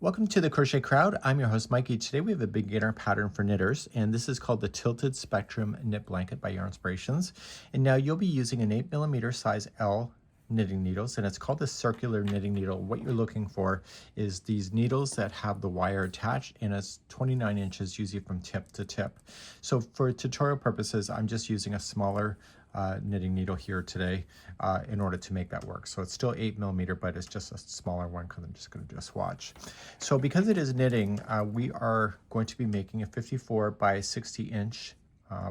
Welcome to the Crochet Crowd. I'm your host, Mikey. Today we have a beginner pattern for knitters, and this is called the Tilted Spectrum Knit Blanket by Yarnspirations. And now you'll be using an 8mm size L knitting needles, and it's called the circular knitting needle. What you're looking for is these needles that have the wire attached, and it's 29 inches usually from tip to tip. So for tutorial purposes, I'm just using a smaller knitting needle here today in order to make that work. So it's still 8mm, but it's just a smaller one because I'm just going to do a swatch. So because it is knitting, we are going to be making a 54 by 60 inch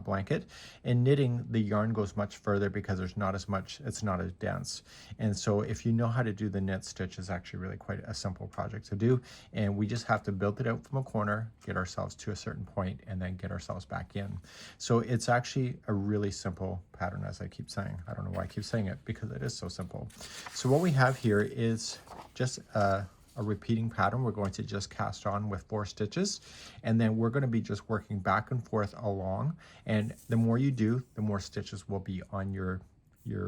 blanket. In knitting, the yarn goes much further because there's not as much, it's not as dense. And so if you know how to do the knit stitch, it's actually really quite a simple project to do. And we just have to build it out from a corner, get ourselves to a certain point, and then get ourselves back in. So it's actually a really simple pattern, as I keep saying. I don't know why I keep saying it, because it is so simple. So what we have here is just a repeating pattern. We're going to just cast on with 4 stitches, and then we're going to be just working back and forth along, and the more you do, the more stitches will be on your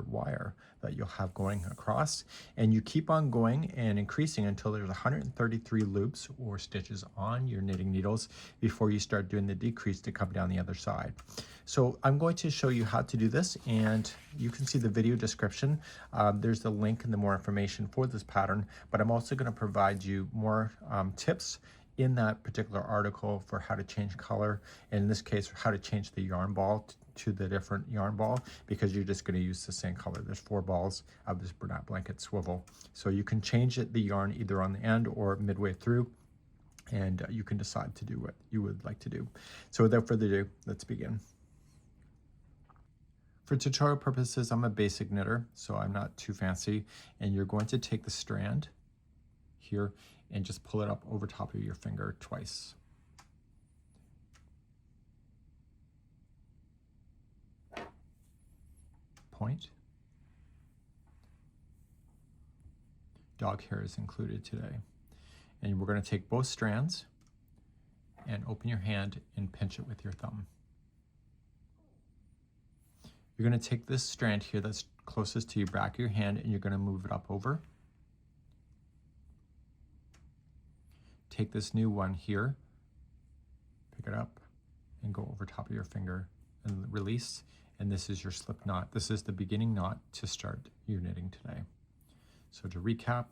wire that you'll have going across, and you keep on going and increasing until there's 133 loops or stitches on your knitting needles before you start doing the decrease to come down the other side. So I'm going to show you how to do this, and you can see the video description. There's the link and the more information for this pattern, but I'm also going to provide you more tips in that particular article for how to change color, and in this case how to change the yarn ball to the different yarn ball, because you're just going to use the same color. There's 4 balls of this Bernat Blanket Swivel, so you can change the yarn either on the end or midway through, and you can decide to do what you would like to do. So without further ado, let's begin. For tutorial purposes, I'm a basic knitter, so I'm not too fancy, and you're going to take the strand here and just pull it up over top of your finger twice. Point. Dog hair is included today. And we're going to take both strands and open your hand and pinch it with your thumb. You're going to take this strand here that's closest to your back of your hand, and you're going to move it up over. Take this new one here, pick it up, and go over top of your finger and release. And this is your slip knot. This is the beginning knot to start your knitting today. So to recap,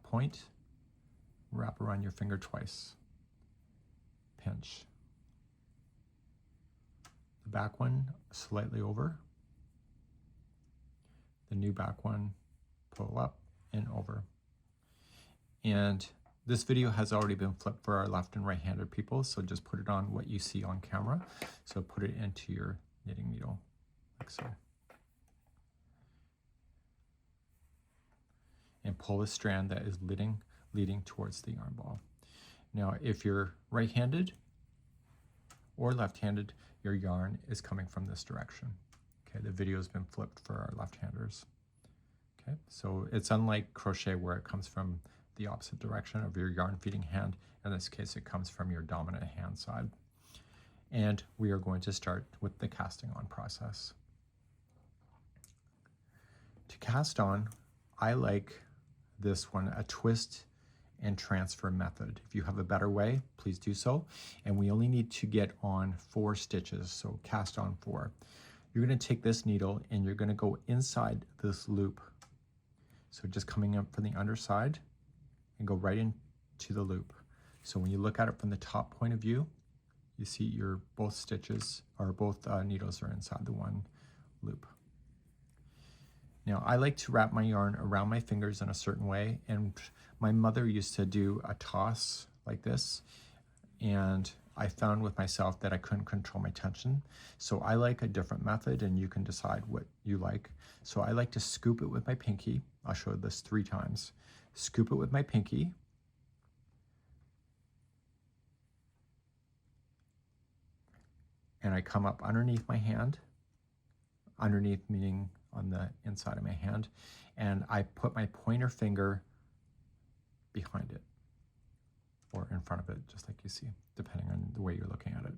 point, wrap around your finger twice, pinch. The back one slightly over. The new back one, pull up and over. And this video has already been flipped for our left and right-handed people, so just put it on what you see on camera. So put it into your knitting needle, like so. And pull the strand that is leading towards the yarn ball. Now, if you're right-handed or left-handed, your yarn is coming from this direction. Okay, the video has been flipped for our left-handers. Okay, so it's unlike crochet where it comes from the opposite direction of your yarn feeding hand. In this case, it comes from your dominant hand side. And we are going to start with the casting on process. To cast on, I like this one, a twist and transfer method. If you have a better way, please do so. And we only need to get on 4 stitches, so cast on 4. You're going to take this needle and you're going to go inside this loop. So just coming up from the underside and go right into the loop. So when you look at it from the top point of view, you see your both stitches or both needles are inside the one loop. Now I like to wrap my yarn around my fingers in a certain way, and my mother used to do a toss like this, and I found with myself that I couldn't control my tension. So I like a different method, and you can decide what you like. So I like to scoop it with my pinky. I'll show this 3 times. Scoop it with my pinky. And I come up underneath my hand, underneath meaning on the inside of my hand, and I put my pointer finger behind it or in front of it, just like you see, depending on the way you're looking at it.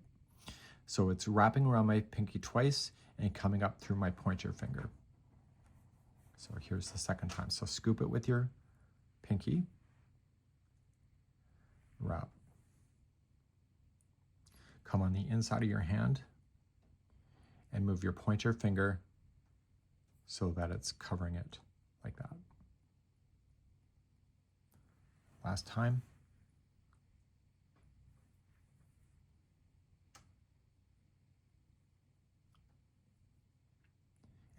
So it's wrapping around my pinky twice and coming up through my pointer finger. So here's the second time. So scoop it with your pinky, wrap. Come on the inside of your hand and move your pointer finger so that it's covering it like that. Last time.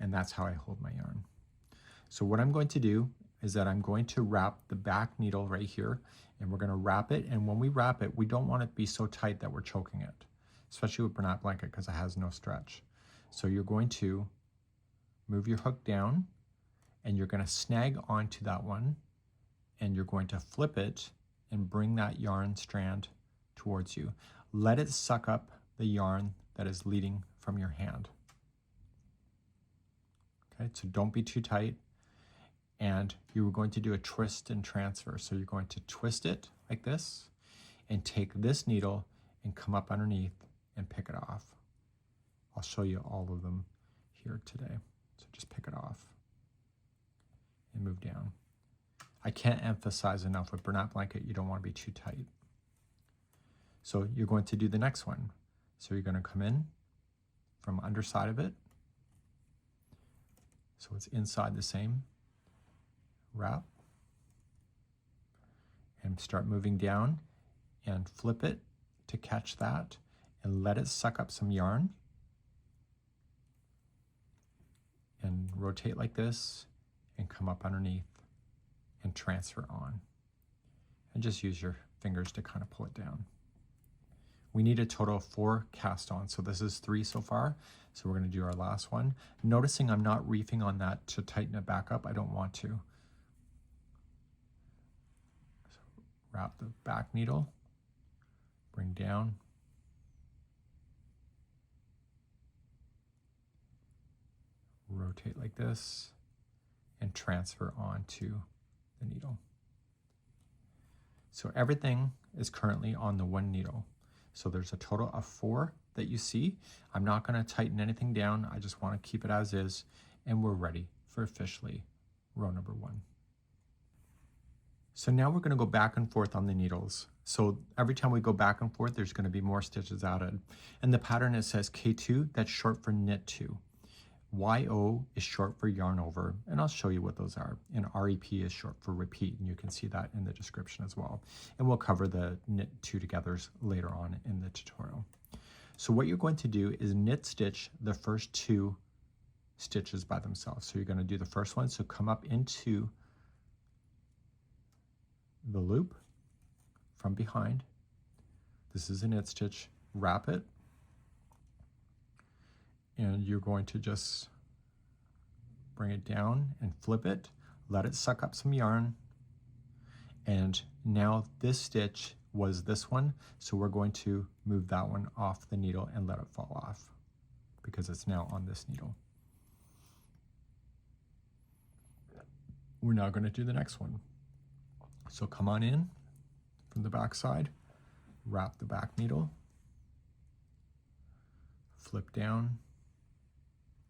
And that's how I hold my yarn. So what I'm going to do is that I'm going to wrap the back needle right here, and we're going to wrap it. And when we wrap it, we don't want it to be so tight that we're choking it, especially with Bernat Blanket because it has no stretch. So you're going to move your hook down, and you're going to snag onto that one, and you're going to flip it and bring that yarn strand towards you. Let it suck up the yarn that is leading from your hand. Okay, so don't be too tight. And you're going to do a twist and transfer. So you're going to twist it like this and take this needle and come up underneath and pick it off. I'll show you all of them here today. So just pick it off and move down. I can't emphasize enough with Bernat Blanket, you don't want to be too tight. So you're going to do the next one. So you're going to come in from underside of it. So it's inside the same. Wrap and start moving down and flip it to catch that and let it suck up some yarn and rotate like this and come up underneath and transfer on, and just use your fingers to kind of pull it down. We need a total of 4 cast on, so this is 3 so far. So we're going to do our last one. Noticing I'm not reefing on that to tighten it back up. I don't want to. So wrap the back needle, bring down, rotate like this, and transfer onto the needle. So everything is currently on the one needle. So there's a total of 4 that you see. I'm not going to tighten anything down. I just want to keep it as is, and we're ready for officially row number 1. So now we're going to go back and forth on the needles. So every time we go back and forth, there's going to be more stitches added. And the pattern, it says K2, that's short for knit 2. YO is short for yarn over, and I'll show you what those are. And REP is short for repeat, and you can see that in the description as well. And we'll cover the knit 2 togethers later on in the tutorial. So what you're going to do is knit stitch the first 2 stitches by themselves. So you're going to do the first one, so come up into the loop from behind. This is a knit stitch, wrap it, and you're going to just bring it down and flip it, let it suck up some yarn, and now this stitch was this one, so we're going to move that one off the needle and let it fall off because it's now on this needle. We're now going to do the next one. So come on in from the back side, wrap the back needle, flip down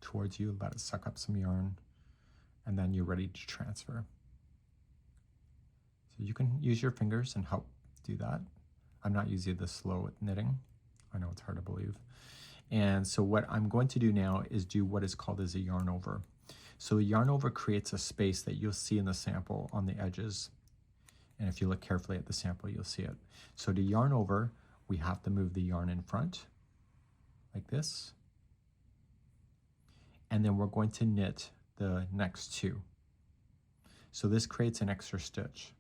towards you, let it suck up some yarn, and then you're ready to transfer. So you can use your fingers and help do that. I'm not usually this slow at knitting. I know it's hard to believe. And so what I'm going to do now is do what is called as a yarn over. So a yarn over creates a space that you'll see in the sample on the edges. And if you look carefully at the sample, you'll see it. So to yarn over, we have to move the yarn in front like this. And then we're going to knit the next 2. So this creates an extra stitch,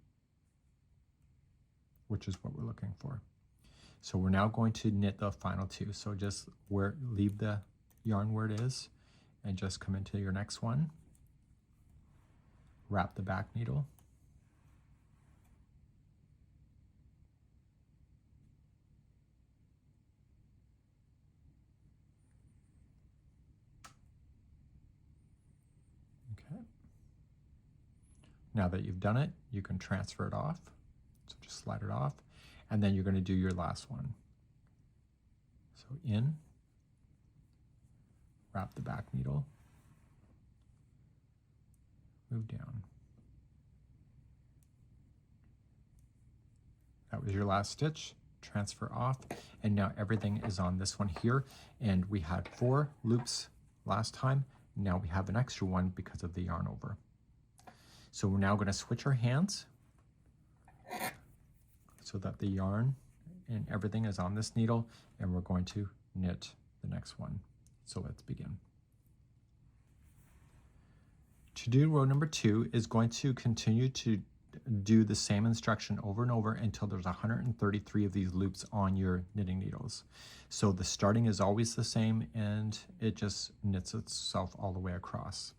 which is what we're looking for. So we're now going to knit the final 2. So just leave the yarn where it is and just come into your next one. Wrap the back needle. Okay. Now that you've done it, you can transfer it off. So just slide it off, and then you're going to do your last one. So in, wrap the back needle, move down. That There's your last stitch, transfer off, and now everything is on this one here. And we had 4 loops last time. Now we have an extra one because of the yarn over. So we're now going to switch our hands so that the yarn and everything is on this needle, and we're going to knit the next one. So let's begin. To do row number 2 is going to continue to do the same instruction over and over until there's 133 of these loops on your knitting needles. So the starting is always the same, and it just knits itself all the way across.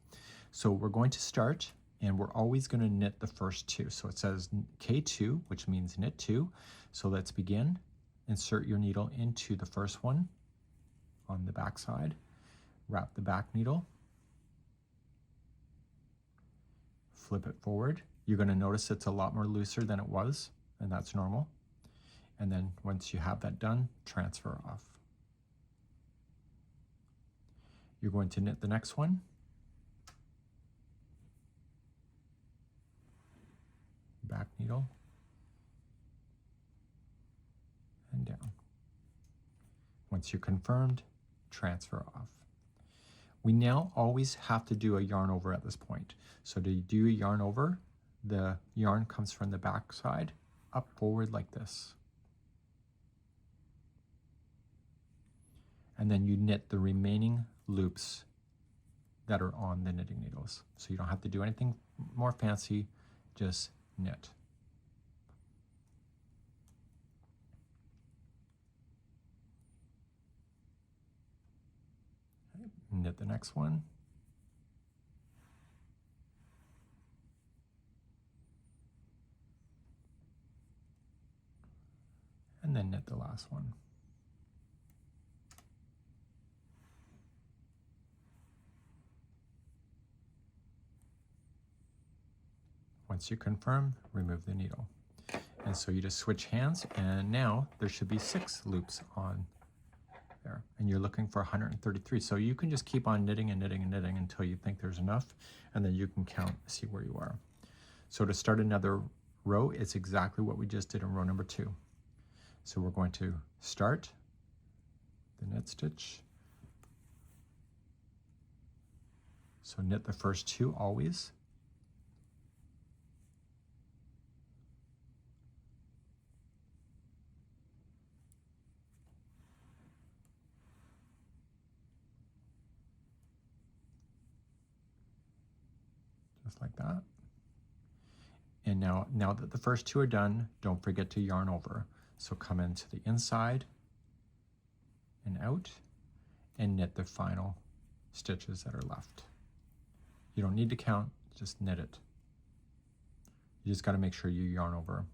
So we're going to start, and we're always going to knit the first 2. So it says K2, which means knit 2. So let's begin. Insert your needle into the first one on the back side. Wrap the back needle. Flip it forward. You're going to notice it's a lot more looser than it was, and that's normal. And then once you have that done, transfer off. You're going to knit the next one. Back needle and down. Once you're confirmed, transfer off. We now always have to do a yarn over at this point. So to do a yarn over, the yarn comes from the back side up forward like this. And then you knit the remaining loops that are on the knitting needles. So you don't have to do anything more fancy, just knit. Knit the next one. And then knit the last one. Once you confirm, remove the needle. And so you just switch hands, and now there should be 6 loops on there, and you're looking for 133. So you can just keep on knitting and knitting and knitting until you think there's enough, and then you can count, see where you are. So to start another row, it's exactly what we just did in row number 2. So we're going to start the knit stitch. So knit the first 2 always. Just like that. And now that the first 2 are done, don't forget to yarn over. So come into the inside and out and knit the final stitches that are left. You don't need to count, just knit it. You just got to make sure you yarn over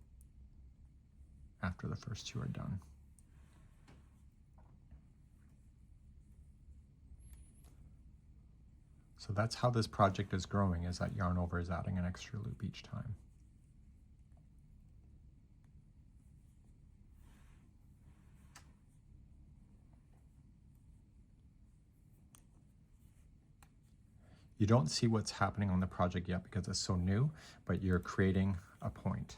after the first 2 are done. So that's how this project is growing, is that yarn over is adding an extra loop each time. You don't see what's happening on the project yet because it's so new, but you're creating a point,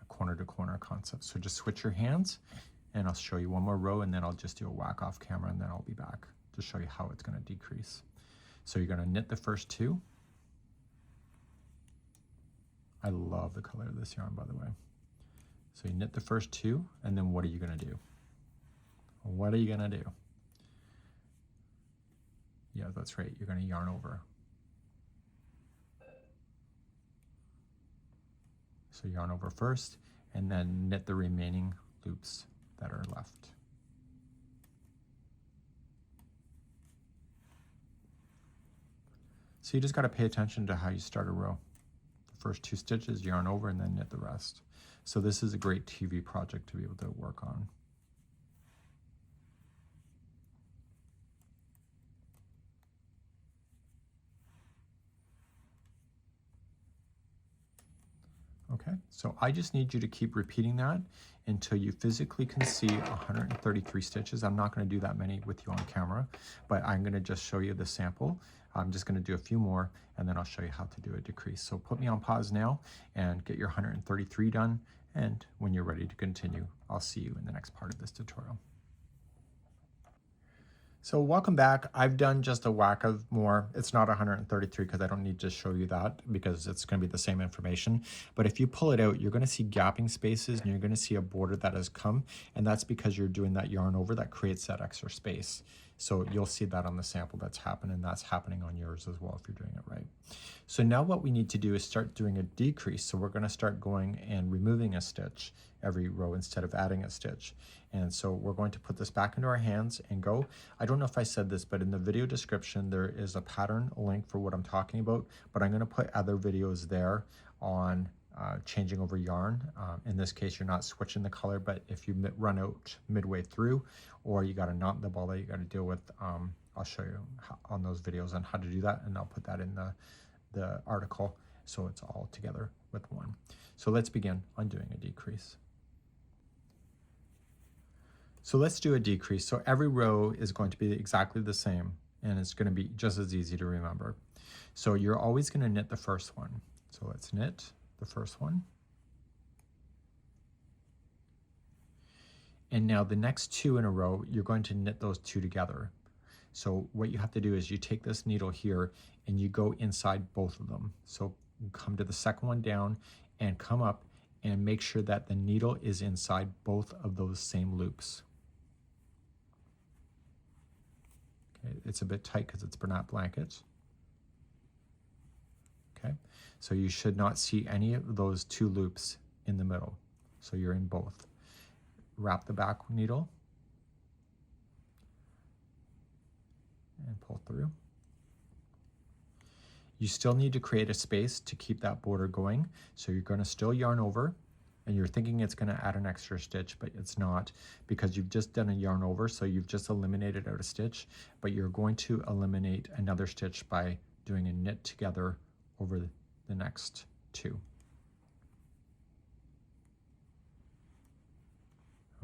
a corner-to-corner concept. So just switch your hands, and I'll show you one more row, and then I'll just do a whack off camera, and then I'll be back to show you how it's going to decrease. So you're going to knit the first 2. I love the color of this yarn, by the way. So you knit the first 2, and then what are you going to do? What are you going to do? Yeah, that's right. You're going to yarn over. So yarn over first, and then knit the remaining loops that are left. So you just got to pay attention to how you start a row. The first 2 stitches, yarn over, and then knit the rest. So this is a great TV project to be able to work on. Okay. Okay, so I just need you to keep repeating that until you physically can see 133 stitches. I'm not going to do that many with you on camera, but I'm going to just show you the sample. I'm just going to do a few more and then I'll show you how to do a decrease. So put me on pause now and get your 133 done. And when you're ready to continue, I'll see you in the next part of this tutorial. So welcome back. I've done just a whack of more. It's not 133 because I don't need to show you that because it's going to be the same information. But if you pull it out, you're going to see gapping spaces and you're going to see a border that has come. And that's because you're doing that yarn over that creates that extra space. So you'll see that on the sample that's happening, and that's happening on yours as well if you're doing it right. So now what we need to do is start doing a decrease. So we're going to start going and removing a stitch every row instead of adding a stitch. And so we're going to put this back into our hands and go. I don't know if I said this, but in the video description, there is a pattern link for what I'm talking about, but I'm going to put other videos there on changing over yarn. In this case, you're not switching the color, but if you run out midway through, or you got a knot in the ball that you got to deal with, I'll show you on those videos on how to do that, and I'll put that in the article so it's all together with one. So let's begin on doing a decrease. So let's do a decrease. So every row is going to be exactly the same, and it's going to be just as easy to remember. So you're always going to knit the first one. So let's knit the first one. And now the next two in a row, you're going to knit those two together. So what you have to do is you take this needle here and you go inside both of them. So you come to the second one down and come up and make sure that the needle is inside both of those same loops. Okay, it's a bit tight because it's Bernat Blanket. Okay, so you should not see any of those two loops in the middle. So you're in both. Wrap the back needle and pull through. You still need to create a space to keep that border going. So you're going to still yarn over, and you're thinking it's going to add an extra stitch, but it's not, because you've just done a yarn over, so you've just eliminated out a stitch, but you're going to eliminate another stitch by doing a knit together over the next two.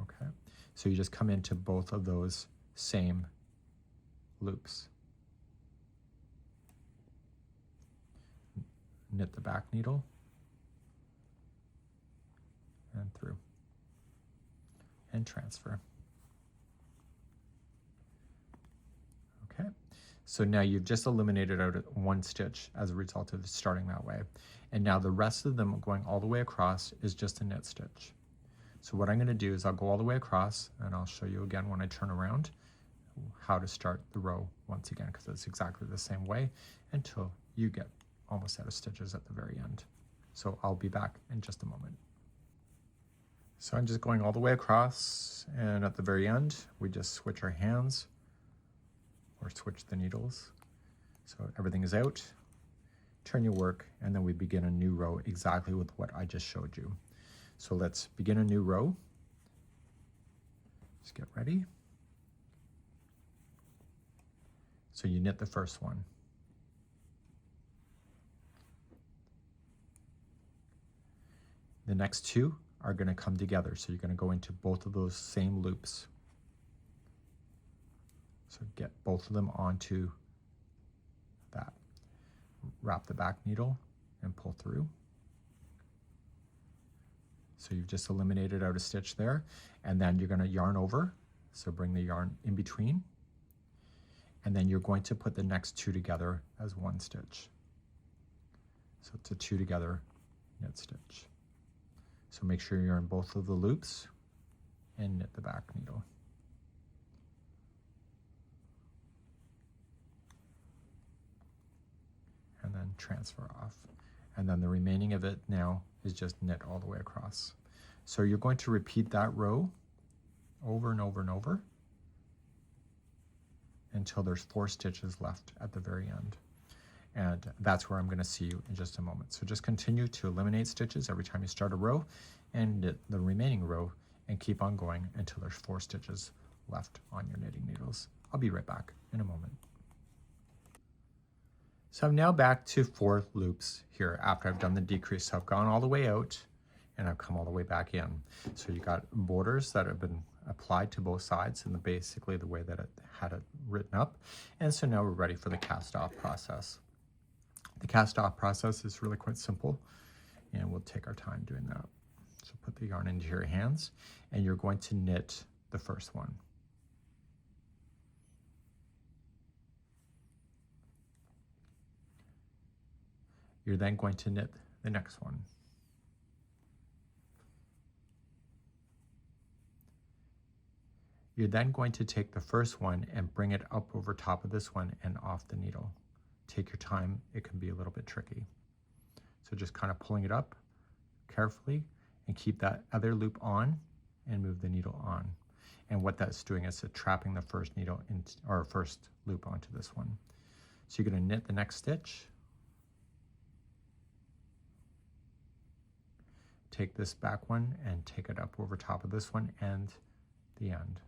Okay, so you just come into both of those same loops. Knit the back needle and through and transfer. Okay, so now you've just eliminated out one stitch as a result of starting that way, and now the rest of them going all the way across is just a knit stitch. So what I'm going to do is I'll go all the way across, and I'll show you again when I turn around how to start the row once again, because it's exactly the same way until you get almost out of stitches at the very end. So I'll be back in just a moment. So I'm just going all the way across, and at the very end we just switch our hands or switch the needles. So everything is out, turn your work, and then we begin a new row exactly with what I just showed you. So let's begin a new row. Just get ready. So you knit the first one. The next two are going to come together, so you're going to go into both of those same loops. So get both of them onto that. Wrap the back needle and pull through. So you've just eliminated out a stitch there, and then you're going to yarn over. So bring the yarn in between, and then you're going to put the next two together as one stitch. So it's a two together knit stitch. So make sure you're in both of the loops and knit the back needle. And then transfer off. And then the remaining of it now is just knit all the way across. So you're going to repeat that row over and over and over until there's 4 stitches left at the very end. And that's where I'm going to see you in just a moment. So just continue to eliminate stitches every time you start a row and knit the remaining row, and keep on going until there's 4 stitches left on your knitting needles. I'll be right back in a moment. So I'm now back to 4 loops here after I've done the decrease. So I've gone all the way out, and I've come all the way back in. So you got borders that have been applied to both sides in basically the way that it had it written up. And so now we're ready for the cast off process. The cast off process is really quite simple, and we'll take our time doing that. So put the yarn into your hands, and you're going to knit the first one. You're then going to knit the next one. You're then going to take the first one and bring it up over top of this one and off the needle. Take your time, it can be a little bit tricky. So just kind of pulling it up carefully and keep that other loop on and move the needle on. And what that's doing is it's trapping the first needle or first loop onto this one. So you're going to knit the next stitch. Take this back one and take it up over top of this one and the end.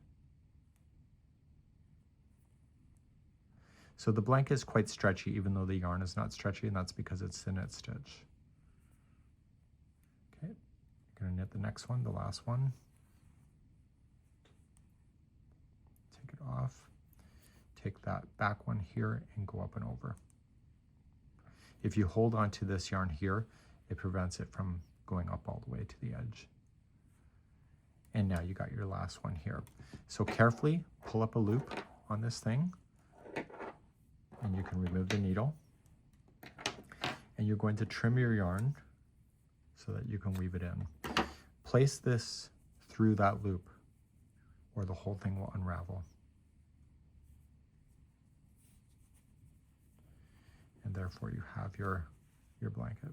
So the blanket is quite stretchy, even though the yarn is not stretchy, and that's because it's the knit stitch. Okay, you're going to knit the next one, the last one. Take it off. Take that back one here and go up and over. If you hold on to this yarn here, it prevents it from going up all the way to the edge. And now you got your last one here. So carefully pull up a loop on this thing, and you can remove the needle. And you're going to trim your yarn so that you can weave it in. Place this through that loop, or the whole thing will unravel. And therefore you have your blanket.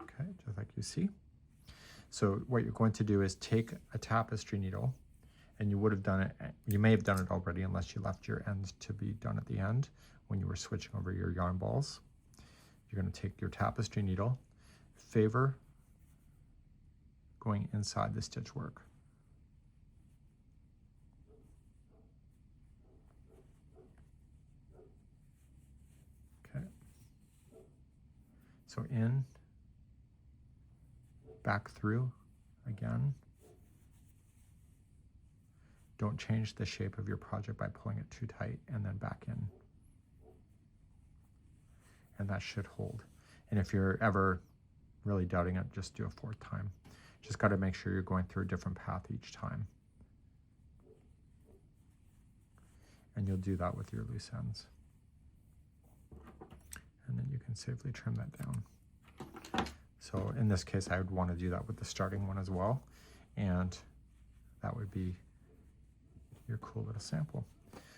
Okay, just like you see. So what you're going to do is take a tapestry needle, and you would have done it, you may have done it already unless you left your ends to be done at the end when you were switching over your yarn balls. You're going to take your tapestry needle, favor going inside the stitch work. Okay. So in, back through again. Don't change the shape of your project by pulling it too tight, and then back in. And that should hold. And if you're ever really doubting it, just do a fourth time. Just got to make sure you're going through a different path each time. And you'll do that with your loose ends. And then you can safely trim that down. So in this case, I would want to do that with the starting one as well. And that would be your cool little sample.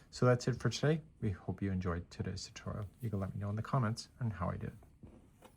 So that's it for today. We hope you enjoyed today's tutorial. You can let me know in the comments on how I did.